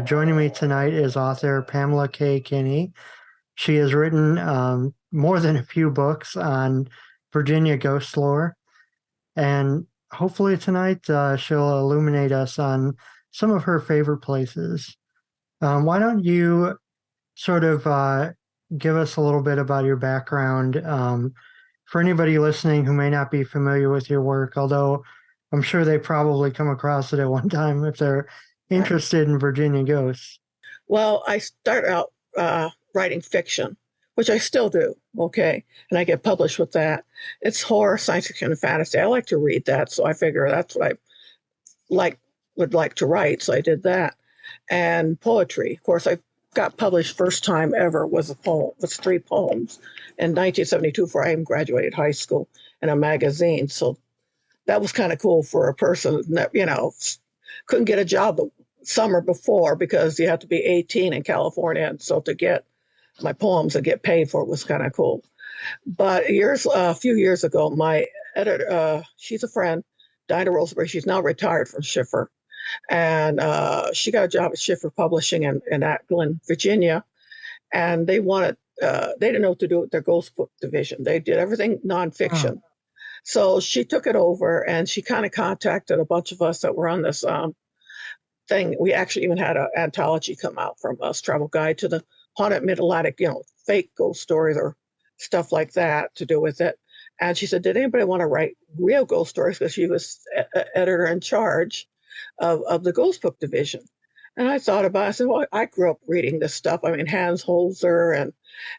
joining me tonight is author Pamela Kinney. She has written more than a few books on Virginia ghost lore, and hopefully tonight she'll illuminate us on some of her favorite places. Why don't you sort of give us a little bit about your background for anybody listening who may not be familiar with your work, although I'm sure they probably come across it at one time if they're Right. interested in Virginia ghosts. Well, I start out writing fiction, which I still do. Okay. And I get published with that. It's horror, science fiction, and fantasy. I like to read that. So I figure that's what I like would like to write. So I did that. And poetry. Of course, I got published first time ever was a poem, was three poems in 1972 before I even graduated high school in a magazine. So that was kind of cool for a person that, couldn't get a job the summer before because you had to be 18 in California. And so to get my poems and get paid for it was kind of cool. But a few years ago, my editor, she's a friend, Dinah Roseberry. She's now retired from Schiffer. And she got a job at Schiffer Publishing in Ackland, Virginia. And they didn't know what to do with their ghost book division. They did everything Oh, nonfiction. So she took it over and she kind of contacted a bunch of us that were on this thing. We actually even had an anthology come out from us, Travel Guide to the Haunted Mid-Atlantic, fake ghost stories or stuff like that to do with it. And she said, did anybody want to write real ghost stories? Because she was editor in charge of the ghost book division. And I thought about it. I said, well, I grew up reading this stuff. I mean, Hans Holzer, and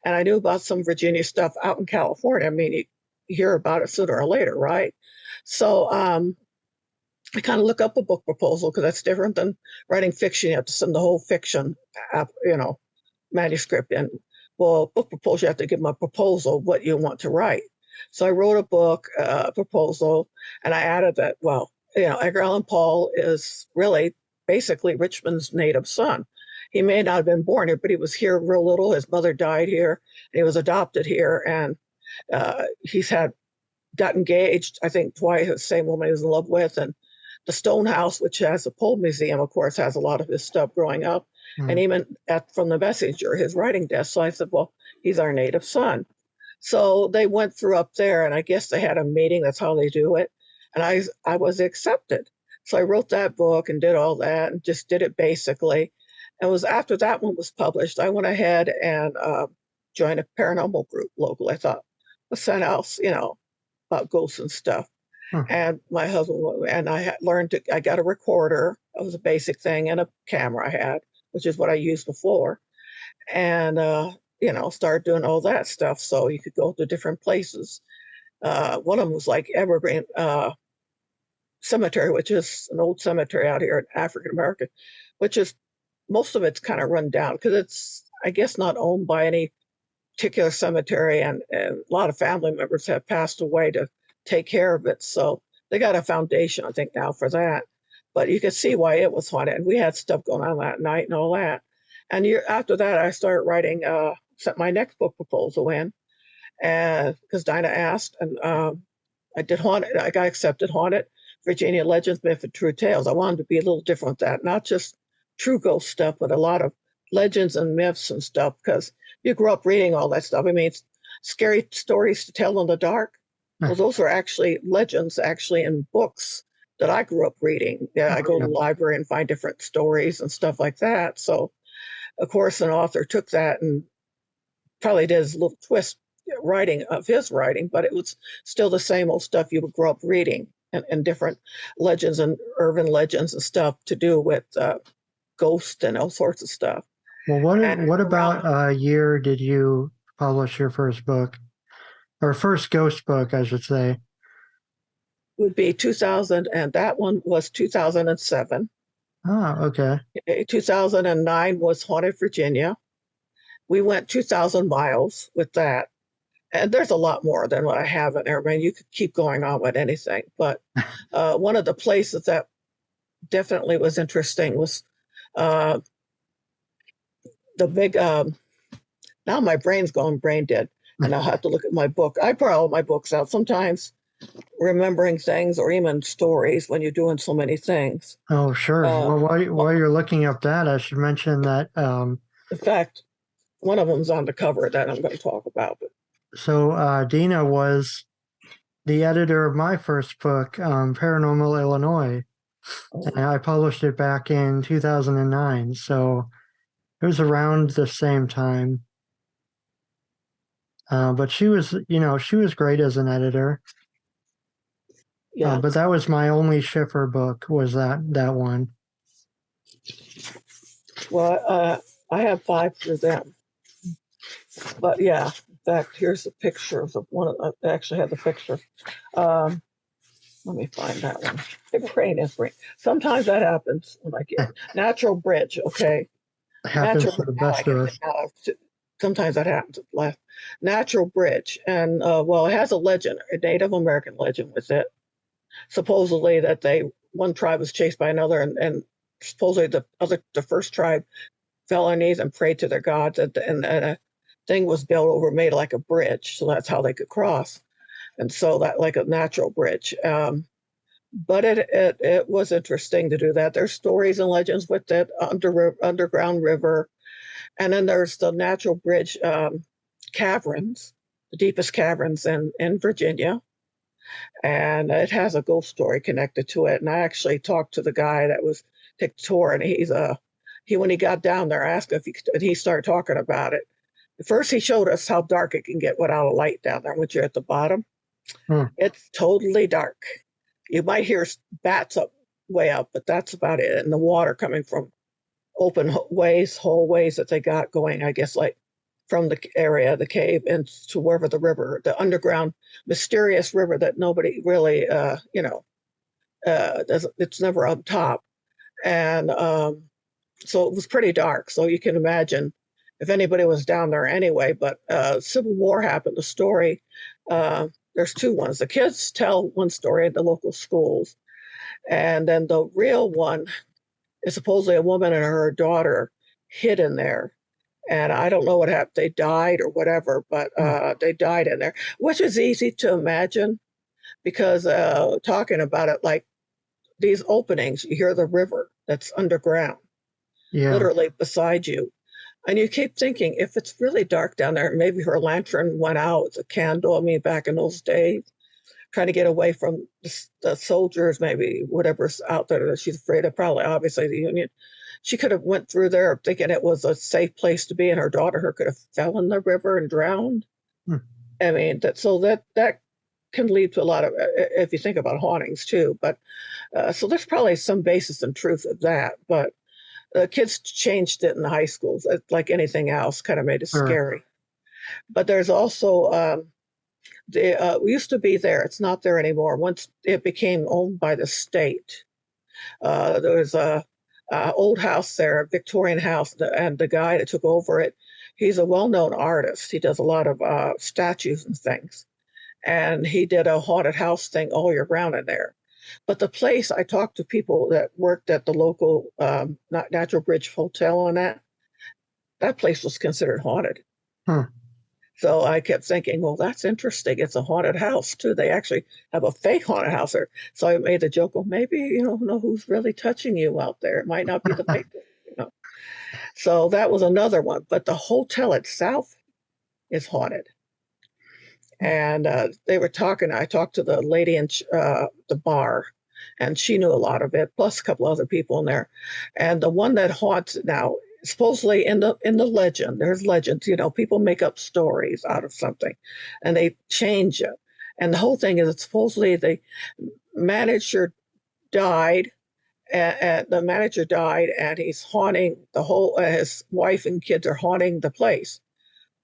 I knew about some Virginia stuff out in California. I mean, you hear about it sooner or later, right? So I kind of look up a book proposal because that's different than writing fiction. You have to send the whole fiction, manuscript in. Well, book proposal, you have to give them a proposal what you want to write. So I wrote a book proposal, and I added that. Well, Edgar Allan Poe is really basically Richmond's native son. He may not have been born here, but he was here real little. His mother died here, and he was adopted here, and he's got engaged, I think, twice, the same woman he was in love with, and the Stone House, which has a Poe museum, of course, has a lot of his stuff growing up. And mm. even from the messenger, his writing desk. So I said, well, he's our native son. So they went through up there, and I guess they had a meeting. That's how they do it. And I was accepted. So I wrote that book and did all that and just did it basically. And it was after that one was published, I went ahead and joined a paranormal group local. I thought, what's that else, about ghosts and stuff. Huh. And my husband and I I got a recorder. That was a basic thing, and a camera I had, which is what I used before. And, started doing all that stuff. So you could go to different places. One of them was like Evergreen Cemetery, which is an old cemetery out here in African American, which is most of it's kind of run down because it's, I guess, not owned by any particular cemetery, and a lot of family members have passed away to take care of it. So they got a foundation, I think, now for that. But you could see why it was haunted. And we had stuff going on that night and all that. And after that, I started writing, sent my next book proposal in, and because Dinah asked, and I did Haunted. I got accepted, Haunted Virginia Legends, Myth, and True Tales. I wanted to be a little different with that, not just true ghost stuff, but a lot of legends and myths and stuff. Because you grew up reading all that stuff. I mean, it's scary stories to tell in the dark. Well, those are actually legends, actually in books that I grew up reading. Yeah, I Oh, go to yeah. the library and find different stories and stuff like that. So, of course, an author took that and probably did his little twist writing of his writing, but it was still the same old stuff you would grow up reading, and different legends and urban legends and stuff to do with ghosts and all sorts of stuff. Well, And what around about year did you publish your first book or first ghost book, I should say? would be 2000, and that one was 2007. Ah, okay. 2009 was Haunted Virginia. We went 2,000 miles with that. And there's a lot more than what I have in there. I mean, you could keep going on with anything. But one of the places that definitely was interesting was uh, the big, now my brain's going brain dead, and I'll have to look at my book. I borrow my books out sometimes. remembering things or even stories when you're doing so many things. Oh, sure. Uh, Well, while you're looking up that, I should mention that in fact, one of them's on the cover that I'm going to talk about. But Dina was the editor of my first book, Paranormal Illinois, and oh, I published it back in 2009. So it was around the same time. But she was, she was great as an editor. yeah, But that was my only Schiffer book, was that one. well, I have 5 through them. But yeah, in fact, here's the pictures of one. I actually have the picture. Um, Let me find that one. The brain is brain. Sometimes that happens when I get natural bridge. Okay, It happens natural. to the Now I best get of it. us. Sometimes that happens. Left natural bridge, and well, it has a legend, a Native American legend with it. Supposedly that one tribe was chased by another, and supposedly the first tribe fell on their knees and prayed to their gods, and a thing was built over, made like a bridge, so that's how they could cross, and so that like a natural bridge. But it was interesting to do that. There's stories and legends with it, underground river, and then there's the natural bridge caverns, the deepest caverns in Virginia, and it has a ghost story connected to it. And I actually talked to the guy that was took the tour, and he when he got down there, I asked if he started talking about it. First, he showed us how dark it can get without a light down there. Once you're at the bottom, Hmm. it's totally dark. You might hear bats up way up, but that's about it. And the water coming from open ways, hallways that they got going, I guess, like from the area, the cave, and to wherever the river, the underground mysterious river that nobody really, it's never up top. And so it was pretty dark. So you can imagine if anybody was down there anyway. But Civil War happened. The story, there's 2 ones. The kids tell one story at the local schools, and then the real one is supposedly a woman and her daughter hid in there. And I don't know what happened. They died or whatever, but Hmm. they died in there, which is easy to imagine because talking about it, like these openings, you hear the river that's underground, Yeah. literally beside you. And you keep thinking, if it's really dark down there, maybe her lantern went out, it's a candle. I mean, back in those days, trying to get away from the soldiers, maybe whatever's out there that she's afraid of, probably obviously the Union. She could have went through there thinking it was a safe place to be, and her daughter her could have fell in the river and drowned. Hmm. I mean, that can lead to a lot of if you think about hauntings too. But so there's probably some basis in truth of that. But kids changed it in the high schools, like anything else, kind of made it Sure. scary. But there's also we used to be there. It's not there anymore. Once it became owned by the state, there was a old house there, a Victorian house, and the guy that took over it, he's a well-known artist. He does a lot of statues and things, and he did a haunted house thing all year round in there. But the place, I talked to people that worked at the local Natural Bridge Hotel, and that place was considered haunted. Hmm. So I kept thinking, well, that's interesting. It's a haunted house too. They actually have a fake haunted house there. So I made the joke, well, maybe you don't know who's really touching you out there. It might not be the fake. So that was another one. But the hotel itself is haunted. And they were talking. I talked to the lady in the bar, and she knew a lot of it, plus a couple other people in there. And the one that haunts it now, supposedly in the legend, there's legends. People make up stories out of something, and they change it. And the whole thing is, it's supposedly the manager died. And the manager died, and he's haunting the whole. His wife and kids are haunting the place.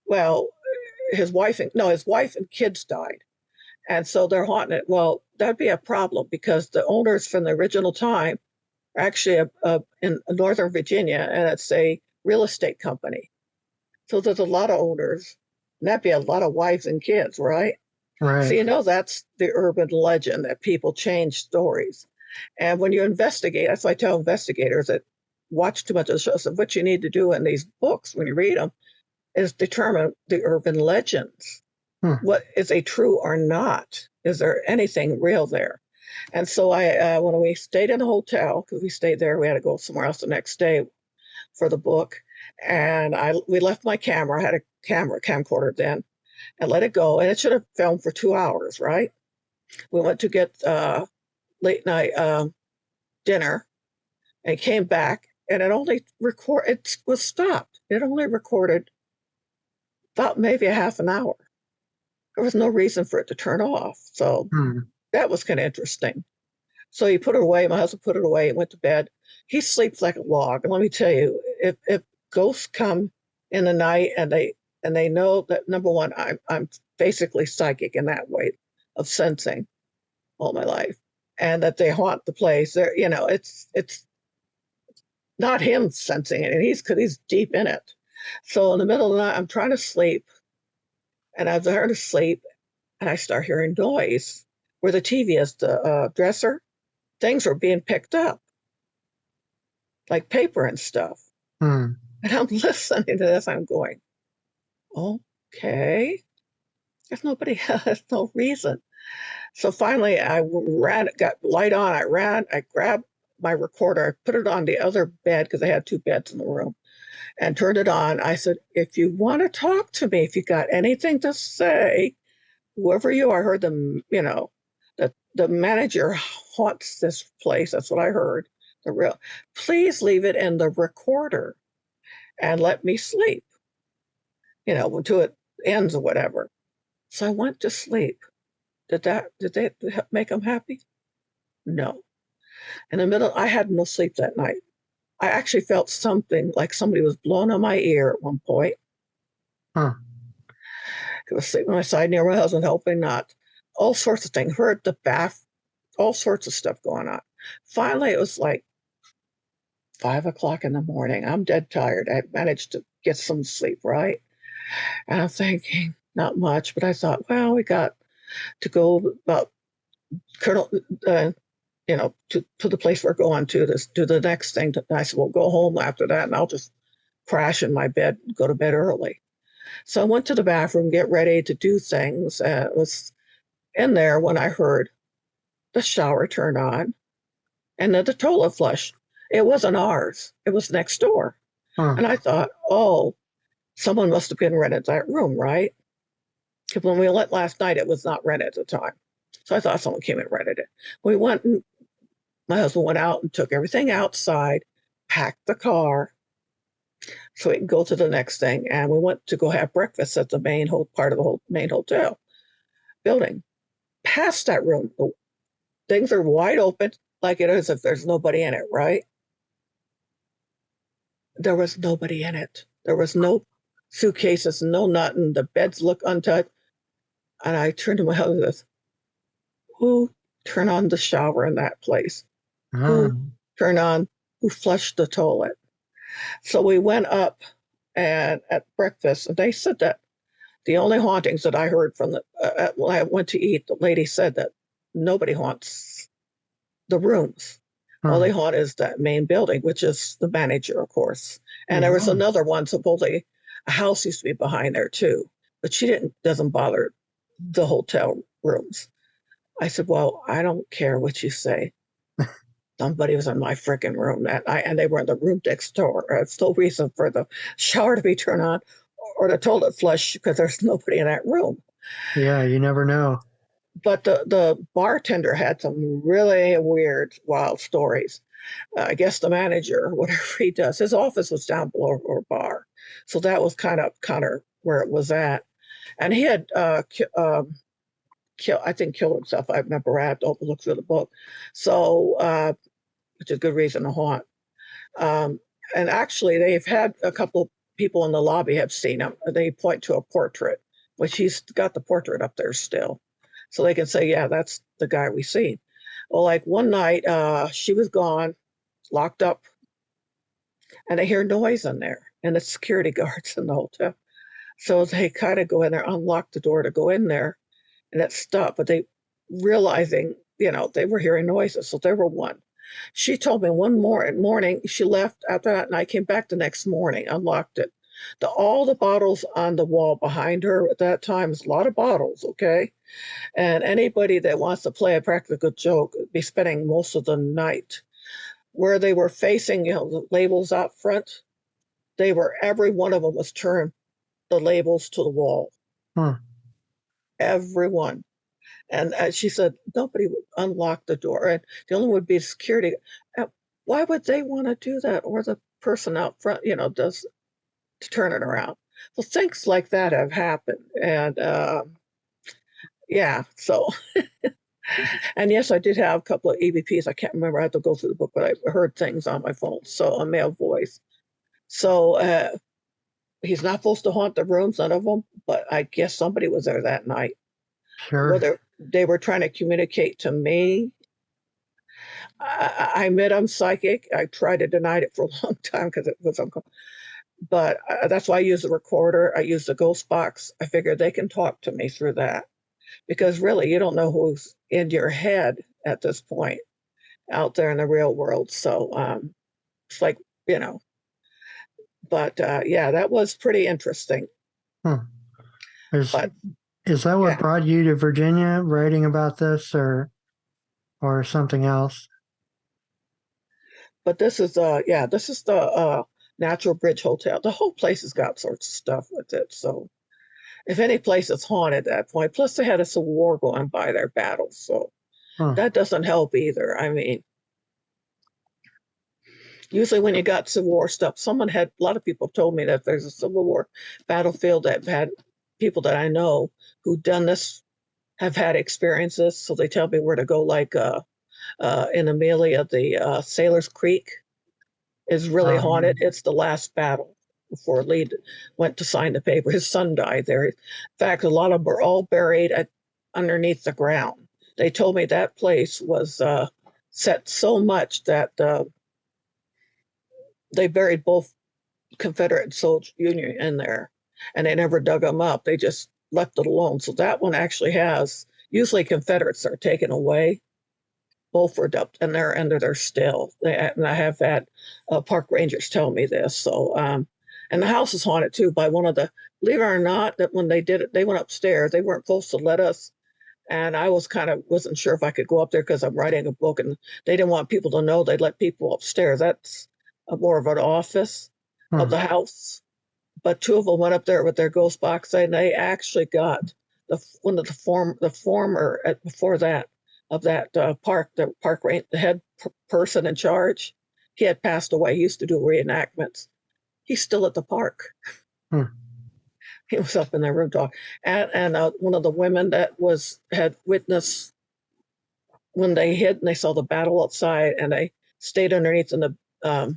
Well, his wife and kids died, and so they're haunting it. Well, that'd be a problem because the owners from the original time are actually in Northern Virginia, and it's a real estate company. So there's a lot of owners, and that'd be a lot of wives and kids, right? So Right. that's the urban legend that people change stories. And when you investigate, that's why I tell investigators that watch too much of the shows. So what you need to do in these books when you read them is determine the urban legends. Hmm. What is a true or not? Is there anything real there? And so when we stayed in the hotel, because we stayed there, we had to go somewhere else the next day for the book. And we left my camera. I had a camcorder then, and let it go. And it should have filmed for 2 hours, right? We went to get late night dinner and came back, and it was stopped. It only recorded about maybe a half an hour. There was no reason for it to turn off. So Hmm. that was kind of interesting. So he put it away. My husband put it away and went to bed. He sleeps like a log. And let me tell you, if ghosts come in the night and they know that, number one, I'm basically psychic in that way of sensing all my life, and that they haunt the place. It's not him sensing it, and he's deep in it. So in the middle of the night, I'm trying to sleep, and I'm trying to sleep, and I start hearing noise where the TV is, the dresser. Things are being picked up, like paper and stuff. Hmm. And I'm listening to this. I'm going, okay. There's nobody, there's no reason. So finally, I ran, got light on. I ran, I grabbed my recorder, I put it on the other bed because I had two beds in the room, and turned it on. I said, if you want to talk to me, if you got anything to say, whoever you are, I heard them, that the manager haunts this place. That's what I heard. The real, please leave it in the recorder and let me sleep, until it ends or whatever. So I went to sleep. Did they make them happy? No. In the middle, I had no sleep that night. I actually felt something like somebody was blowing on my ear at one point. Huh. I was sitting on my side near my husband, helping not. All sorts of things. Heard the bath, all sorts of stuff going on. Finally, it was like 5 o'clock in the morning. I'm dead tired. I managed to get some sleep, right? And I'm thinking, not much, but I thought, well, we got to go about Colonel, to the place we're going to this do the next thing. I said, well, go home after that, and I'll just crash in my bed, go to bed early. So I went to the bathroom, get ready to do things. It was in there when I heard the shower turn on and then the toilet flush. It wasn't ours. It was next door. Huh. And I thought, oh, someone must have been rented that room, right? Because when we went last night, it was not rented at the time. So I thought someone came and rented it. We went and my husband went out and took everything outside, packed the car so we can go to the next thing. And we went to go have breakfast at the main part of the whole main hotel building. Past that room, the things are wide open, like it is if there's nobody in it, right? There was nobody in it. There was no suitcases, no nothing. The beds look untouched. And I turned to my husband and said, who turned on the shower in that place? Huh. Who turned on, who flushed the toilet? So we went up and at breakfast, and they said that the only hauntings that I heard from when I went to eat, the lady said that nobody haunts the rooms. All Huh. they haunt is that main building, which is the manager, of course. And there was Yeah. another one, supposedly a house used to be behind there too, but she doesn't bother the hotel rooms. I said, well, I don't care what you say. Somebody was in my freaking room and they were in the room next door. It's no reason for the shower to be turned on or the toilet flush because there's nobody in that room. Yeah. You never know. But the bartender had some really weird, wild stories. I guess the manager, whatever he does, his office was down below our bar, so that was kind of where it was at. And he had I think killed himself. I remember I had to look through the book, so which is a good reason to haunt. Um, and actually, they've had a couple of people in the lobby have seen him. They point to a portrait, which he's got the portrait up there still. So they can say, yeah, that's the guy we seen. Well, like one night, she was gone, locked up, and they hear noise in there, and it's security guards in the hotel. So they kind of go in there, unlock the door to go in there, and it stopped. But they realizing, they were hearing noises, so there were one. She told me one more morning she left after that, and I came back the next morning, unlocked it. All the bottles on the wall behind her at that time is a lot of bottles, okay? And anybody that wants to play a practical joke would be spending most of the night where they were facing, the labels out front. Every one of them was turned the labels to the wall. Huh. Everyone. And she said nobody would unlock the door, and the only one would be security. Why would they want to do that? Or the person out front, does to turn it around. So things like that have happened, and yeah. So, and yes, I did have a couple of EVPs. I can't remember. I had to go through the book, but I heard things on my phone, so a male voice. So he's not supposed to haunt the rooms, none of them. But I guess somebody was there that night. Sure. Whether they were trying to communicate to me, I admit I'm psychic. I tried to deny it for a long time because it was uncomfortable. But that's why I use the recorder. I use the ghost box. I figure they can talk to me through that because really you don't know who's in your head at this point out there in the real world. So it's like, but yeah, that was pretty interesting. Huh. But Is that what yeah, brought you to Virginia, writing about this, or something else? but this is the Natural Bridge Hotel. The whole place has got sorts of stuff with it. So if any place is haunted at that point, plus they had a civil war going by their battles, so Huh. that doesn't help either. I mean, usually when you got Civil War stuff, a lot of people told me that there's a Civil War battlefield that had people that I know who done this have had experiences. So they tell me where to go, like in Amelia, the Sailor's Creek is really haunted. It's the last battle before Lee went to sign the paper. His son died there. In fact, a lot of them were all buried underneath the ground. They told me that place was set so much that they buried both Confederate and Soldier Union in there, and they never dug them up. They just left it alone. So that one actually has usually Confederates are taken away. Both were dumped, and they're under there still. And I have had park rangers tell me this. So, and the house is haunted too by one of the. Believe it or not, that when they did it, they went upstairs. They weren't supposed to let us, and I wasn't sure if I could go up there because I'm writing a book, and they didn't want people to know. They'd let people upstairs. That's more of an office of Huh. the house. But two of them went up there with their ghost box, and they actually got one of the former before that of that park, the park range, the head person in charge. He had passed away. He used to do reenactments. He's still at the park. Huh. He was up in their room talking. And one of the women that had witnessed when they hid and they saw the battle outside, and they stayed underneath in the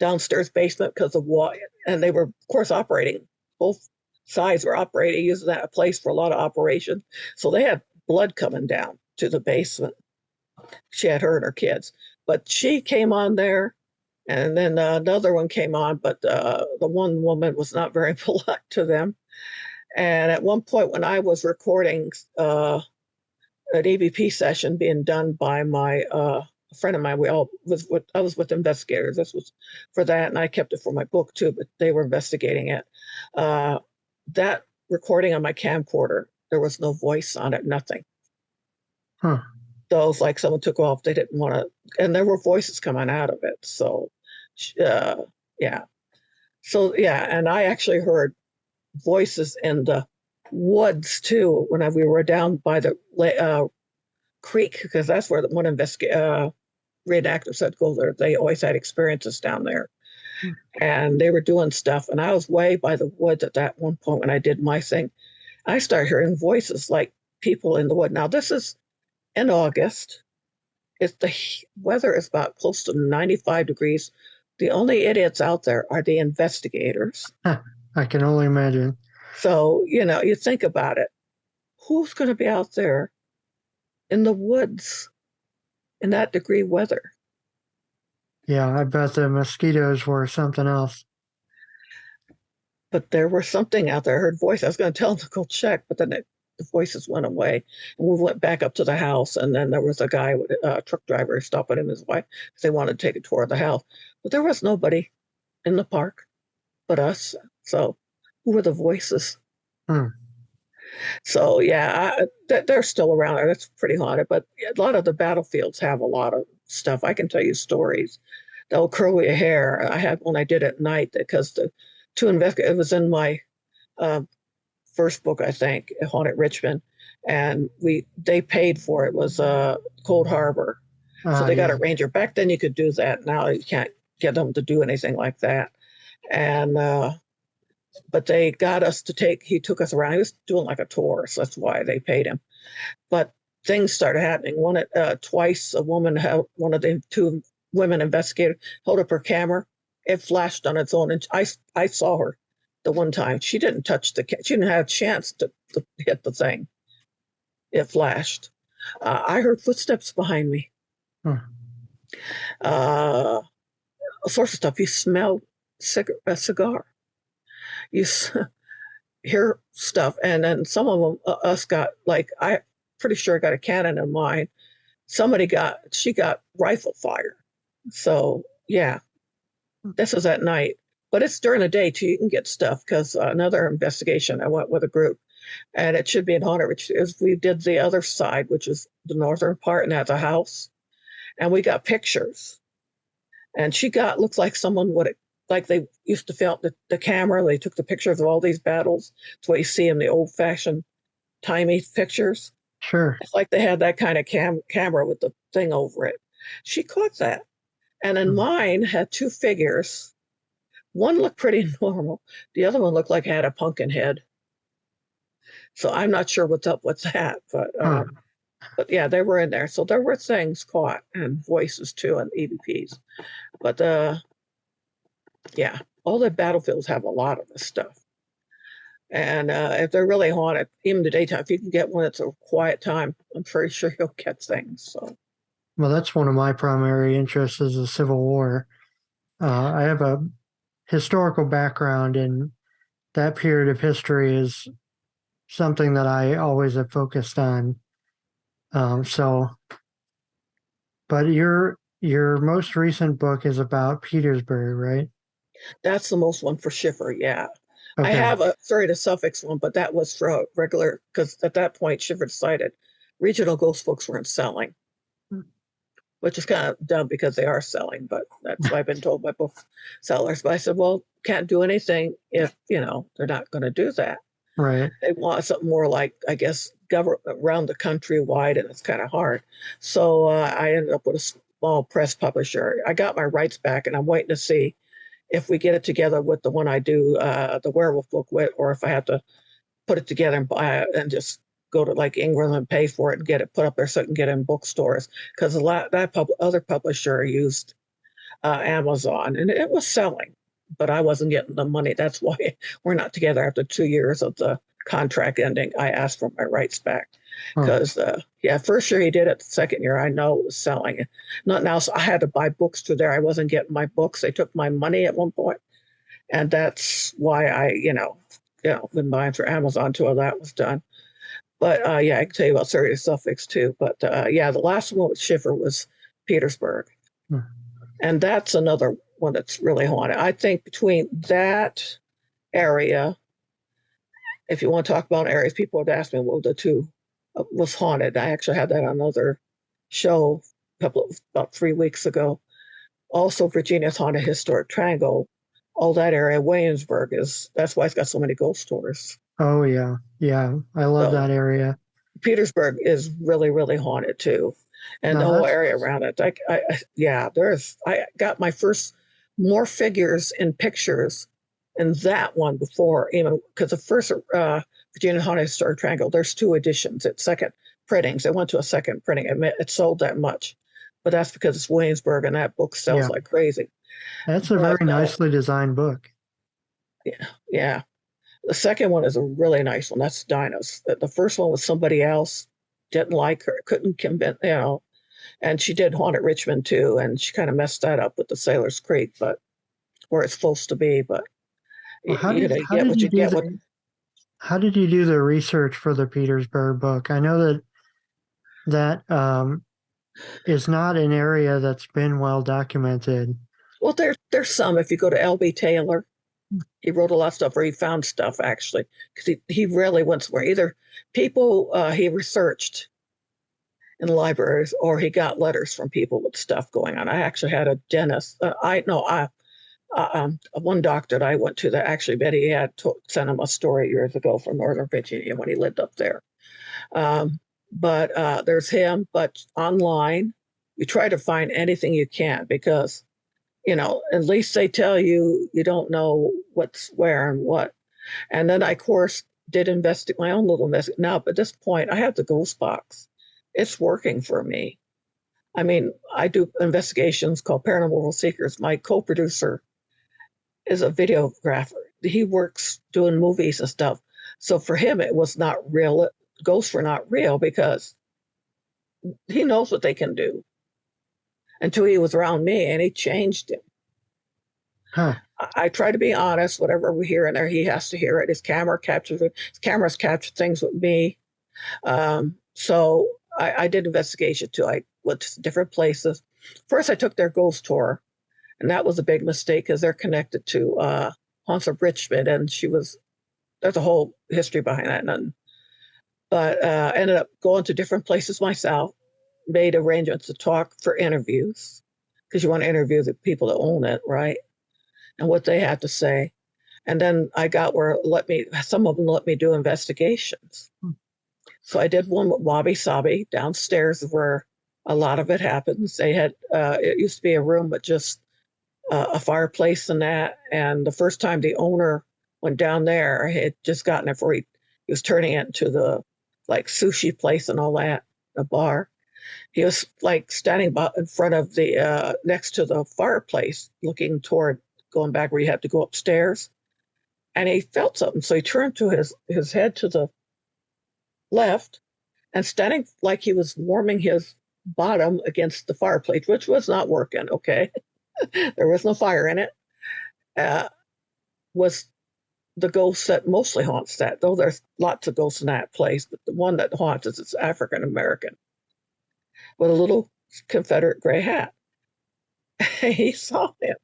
downstairs basement because of water, and they were of course operating. Both sides were operating, using that place for a lot of operations. So they had blood coming down to the basement. She had her and her kids, but she came on there, and then another one came on, but the one woman was not very polite to them. And at one point, when I was recording an EVP session being done by my a friend of mine, I was with investigators. This was for that, and I kept it for my book too. But they were investigating it. That recording on my camcorder, there was no voice on it, nothing. Huh. So it was like someone took off. They didn't want to, and there were voices coming out of it. So, yeah. So yeah, and I actually heard voices in the woods too when we were down by the creek, because that's where the one reenactor said go there. They always had experiences down there, and they were doing stuff. And I was way by the woods at that one point when I did my thing. I started hearing voices like people in the wood. Now this is in August. The weather is about close to 95 degrees. The only idiots out there are the investigators. Huh. I can only imagine. So, you think about it. Who's going to be out there in the woods in that degree weather? Yeah, I bet the mosquitoes were something else. But there was something out there. I heard voice. I was going to tell them to go check, but then the voices went away. And we went back up to the house, and then there was a guy, a truck driver, stopping him and his wife because they wanted to take a tour of the house. But there was nobody in the park. but us. So who were the voices? Hmm. So yeah, they're still around there. That's pretty haunted. But a lot of the battlefields have a lot of stuff. I can tell you stories. They'll curl your hair. I had one I did at night because the two investigators. It was in my uh, first book, I think, Haunted Richmond, and they paid for it. It was Cold Harbor, so they got Yeah. a ranger. Back then, you could do that. Now you can't get them to do anything like that. And but they got us to take. He took us around. He was doing like a tour, so that's why they paid him. But things started happening. Twice, a woman, one of the two women investigators, held up her camera. It flashed on its own, and I saw her the one time. She didn't touch she didn't have a chance to hit the thing. It flashed. I heard footsteps behind me. Hmm. All sorts of stuff. You smell a cigar. You hear stuff, and then some of them us got like I pretty sure I got a cannon in mine. She got rifle fire. So yeah, this was at night, but it's during the day too. You can get stuff because another investigation. I went with a group, and it should be in Haunted, which is we did the other side, which is the northern part, and that's a house, and we got pictures. And she got looks like someone would like they used to film the camera. They took the pictures of all these battles. It's what you see in the old fashioned timey pictures. Sure. It's like they had that kind of camera with the thing over it. She caught that. And then Hmm. mine had two figures. One looked pretty normal. The other one looked like it had a pumpkin head. So I'm not sure what's up with that, Huh. but yeah, they were in there. So there were things caught and voices too and EVPs. But yeah, all the battlefields have a lot of this stuff. And if they're really haunted, even the daytime, if you can get one that's a quiet time, I'm pretty sure you'll get things. So Well, that's one of my primary interests is the Civil War. I have a historical background, and that period of history is something that I always have focused on. So, but your most recent book is about Petersburg, right? that's the most one for Schiffer. Yeah. I Okay. have a sorry the suffix one, but that was for a regular because at that point Schiffer decided regional ghost books weren't selling, which is kind of dumb because they are selling, but that's what I've been told by booksellers. But I said, well, can't do anything if they're not going to do that. Right. They want something more like, I guess, government around the country wide, and it's kind of hard. So I ended up with a small press publisher. I got my rights back, and I'm waiting to see if we get it together with the one I do the werewolf book with, or if I have to put it together and buy it and just go to like England and pay for it and get it put up there so it can get in bookstores. Because a lot that other publisher used Amazon and it was selling, but I wasn't getting the money. That's why we're not together after 2 years of the contract ending. I asked for my rights back Huh. because yeah, first year he did it. The second year I know it was selling. Not now, so I had to buy books through there. I wasn't getting my books. They took my money at one point, and that's why I been buying through Amazon till that was done. But yeah, I can tell you about Serious Suffix too. But yeah, the last one with Schiffer was Petersburg. Hmm. And that's another one that's really haunted. I think between that area, if you want to talk about areas, people would ask me, well, the two was haunted. I actually had that on another show about 3 weeks ago. Also, Virginia's Haunted Historic Triangle, all that area, Williamsburg that's why it's got so many ghost stories. Oh yeah. Yeah. I love So that area. Petersburg is really, really haunted too. And the Now whole that's area around it. Yeah, I got my first more figures in pictures in that one before, even because the first Virginia Haunted Historic Triangle, there's two editions. It's second printings. It went to a second printing. It sold that much, but that's because it's Williamsburg and that book sells yeah. like crazy. That's a But very nicely designed book. yeah, yeah. The second one is a really nice one. That's Dinah's. The first one was somebody else, didn't like her, couldn't convince, and she did Haunted Richmond too, and she kind of messed that up with the Sailor's Creek, but where it's supposed to be. But Well, you get what you get. What how did you do the research for the Petersburg book? I know that is not an area that's been well documented. well, there's some if you go to LB Taylor. He wrote a lot of stuff where he found stuff actually, because he rarely went somewhere. Either people he researched in libraries, or he got letters from people with stuff going on. I actually had a dentist. I no, I one doctor that I went to that actually Betty had sent him a story years ago from Northern Virginia when he lived up there. Um, but there's him. But online, you try to find anything you can because at least they tell you you don't know what's where and what. And then I, of course, did investigate my own little investigation. Now, at this point, I have the ghost box. It's working for me. I mean, I do investigations called Paranormal World Seekers. My co-producer is a videographer. He works doing movies and stuff. So for him, it was not real. Ghosts were not real because he knows what they can do until he was around me and he changed him. Huh. I try to be honest. Whatever we hear in there, he has to hear it. His camera captures it. His cameras capture things with me. So I did investigation too. I went to different places. First, I took their ghost tour, and that was a big mistake because they're connected to Haunts of Richmond, and there's a whole history behind that. But ended up going to different places myself, made arrangements to talk for interviews because you want to interview the people that own it, right? And what they had to say. And then I got where some of them let me do investigations. So I did one with Wabi Sabi downstairs where a lot of it happens. They had, it used to be a room with just a fireplace and that. And the first time the owner went down there, he had just gotten it for he was turning it into the like sushi place and all that, a bar. He was like standing in front of the, next to the fireplace, looking toward going back where you have to go upstairs. And he felt something. So he turned to his head to the left and standing like he was warming his bottom against the fireplace, which was not working. Okay. There was no fire in it. Uh, was the ghost that mostly haunts that, though there's lots of ghosts in that place, but the one that haunts is it's African American with a little Confederate gray hat. He saw him.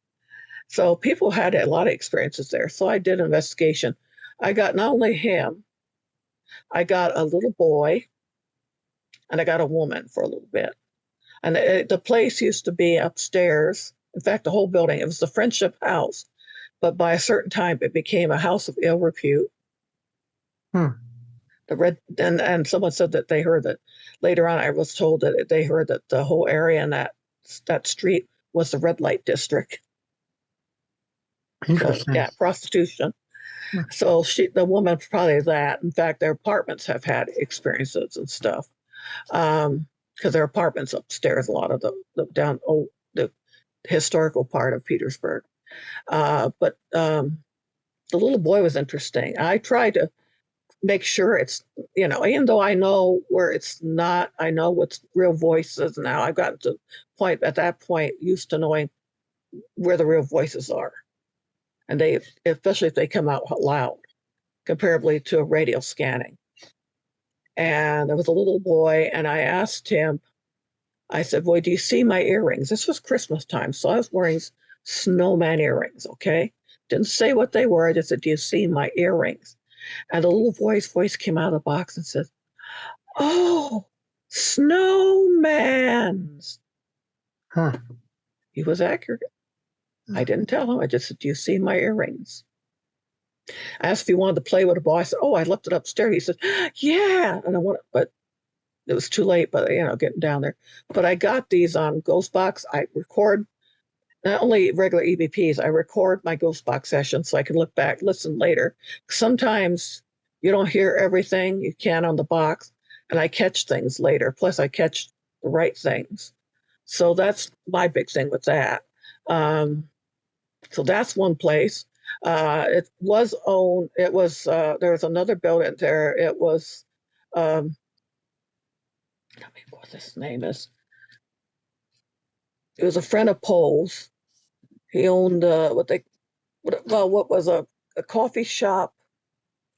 So people had a lot of experiences there. So I did an investigation. I got not only him, I got a little boy and I got a woman for a little bit. And the place used to be upstairs. In fact, the whole building, it was the Friendship House. But by a certain time, it became a house of ill repute. Hmm. And someone said that they heard that later on. I was told that they heard that the whole area in that street was the red light district. So Interesting. yeah, prostitution. Hmm. So the woman, probably that. In fact, their apartments have had experiences and stuff. Because their apartments upstairs, a lot of the historical part of Petersburg. But the little boy was interesting. I tried to make sure it's, even though I know where it's not, I know what's real voices now. I've gotten to point at that point used to knowing where the real voices are. And especially if they come out loud, comparably to a radio scanning. And there was a little boy, and I asked him, I said, boy, do you see my earrings? This was Christmas time, so I was wearing snowman earrings, okay? Didn't say what they were. I just said, do you see my earrings? And the little boy's voice came out of the box and said, oh, snowmans. Huh. He was accurate. I didn't tell him. I just said, do you see my earrings? I asked if he wanted to play with a ball. I said, oh, I left it upstairs. He said, yeah. And but it was too late, but getting down there. But I got these on Ghostbox. I record not only regular EVPs, I record my Ghostbox sessions so I can look back, listen later. Sometimes you don't hear everything you can on the box, and I catch things later. Plus, I catch the right things. So that's my big thing with that. So that's one place. It was owned. It was there was another building there. It was. Tell me what this name is. It was a friend of Pole's. He owned what was a coffee shop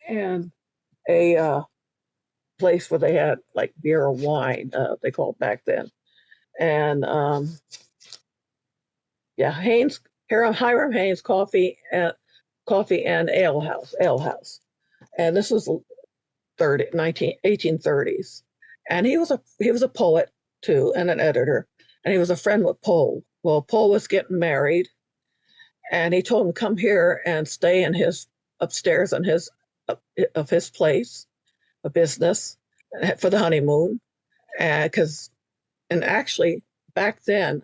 and a place where they had like beer or wine, they called back then. And yeah, Hiram Haynes Coffee. coffee and ale house. And this was 1830s. And he was a poet too, and an editor. And he was a friend with Poe. Well, Poe was getting married, and he told him to come here and stay in his upstairs in his of his place, a business, for the honeymoon. Because and actually back then,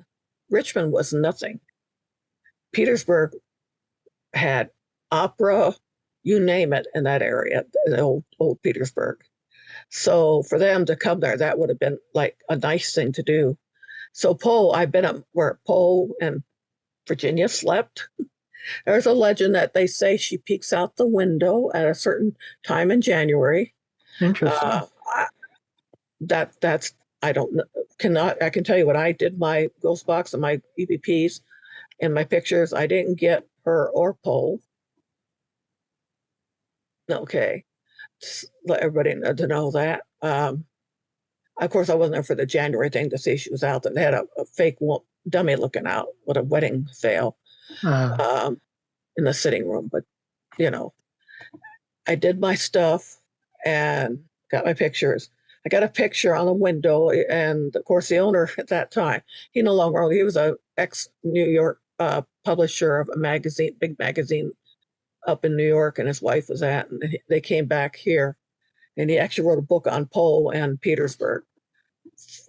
Richmond was nothing. Petersburg had opera, you name it, in that area, the old Petersburg. So for them to come there, that would have been like a nice thing to do. So Poe, I've been up where Poe and Virginia slept. There's a legend that they say she peeks out the window at a certain time in January. Interesting. I, that's I don't know, cannot I can tell you what I did my ghost box and my EVPs and my pictures. I didn't get her or Poe. Okay, just let everybody know to know that. Of course, I wasn't there for the January thing to see she was out. And they had a fake dummy looking out with a wedding veil Uh, um, in the sitting room. But you know, I did my stuff and got my pictures. I got a picture on the window, and of course, the owner at that time, he no longer owned. He was a ex New York publisher of a magazine, big magazine up in New York, and his wife was at, and they came back here, and he actually wrote a book on Poe and Petersburg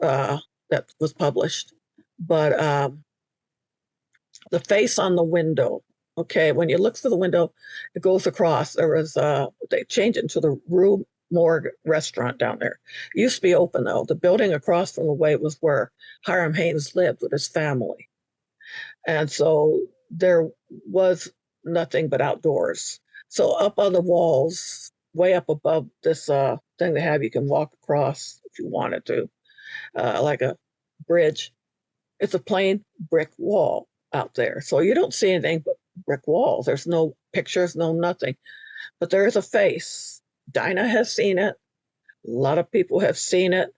uh, that was published. But the face on the window, okay, when you look through the window, it goes across. There was they changed it to the Rue Morgue restaurant down there. It used to be open though. The building across from the way was where Hiram Haynes lived with his family, and so there was nothing but outdoors. So up on the walls, way up above this thing they have, you can walk across if you wanted to, like a bridge. It's a plain brick wall out there. So you don't see anything but brick walls. There's no pictures, no nothing. But there is a face. Dinah has seen it. A lot of people have seen it.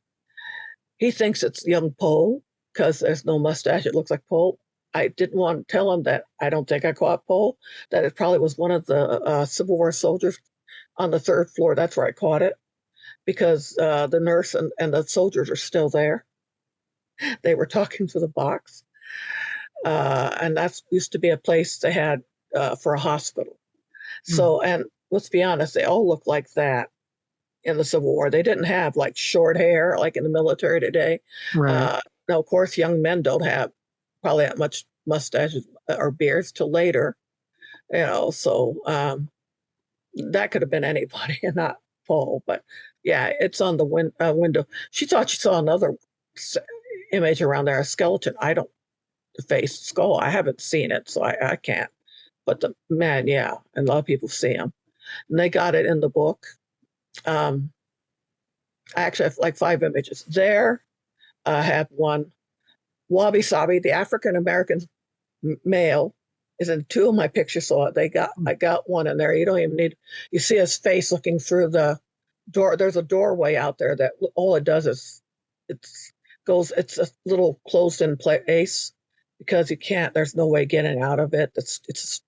He thinks it's young Poe because there's no mustache. It looks like Poe. I didn't want to tell him that I don't think I caught Poe, that it probably was one of the Civil War soldiers on the third floor. That's where I caught it because the nurse and the soldiers are still there. They were talking to the box. And that used to be a place they had for a hospital. So, and let's be honest, they all look like that in the Civil War. They didn't have like short hair like in the military today. right. Now, of course, young men don't have probably that much mustaches or beards till later, you know. So that could have been anybody and not Paul. But yeah, it's on the window. She thought she saw another image around there, a skeleton. I don't face skull. I haven't seen it, so I can't. But the man, yeah, and a lot of people see him. And they got it in the book. I actually have like 5 images. There, I have one. Wabi Sabi, the African American male, is in two of my pictures. So I got one in there. You don't even need. You see his face looking through the door. There's a doorway out there that all it does is it's a little closed in place because you can't. There's no way getting out of it. It's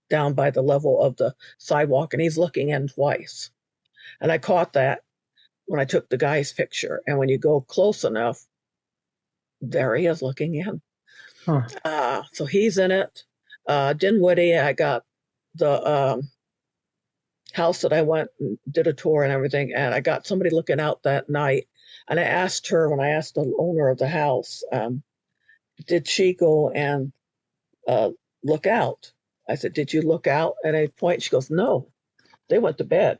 down by the level of the sidewalk, and he's looking in twice. And I caught that when I took the guy's picture. And when you go close enough, there he is looking in. Huh. So he's in it. Dinwiddie, I got the house that I went and did a tour and everything, and I got somebody looking out that night. And I asked her when I asked the owner of the house, did she go and look out? I said, did you look out at any point? She goes, no, they went to bed.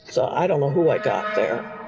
So I don't know who I got there.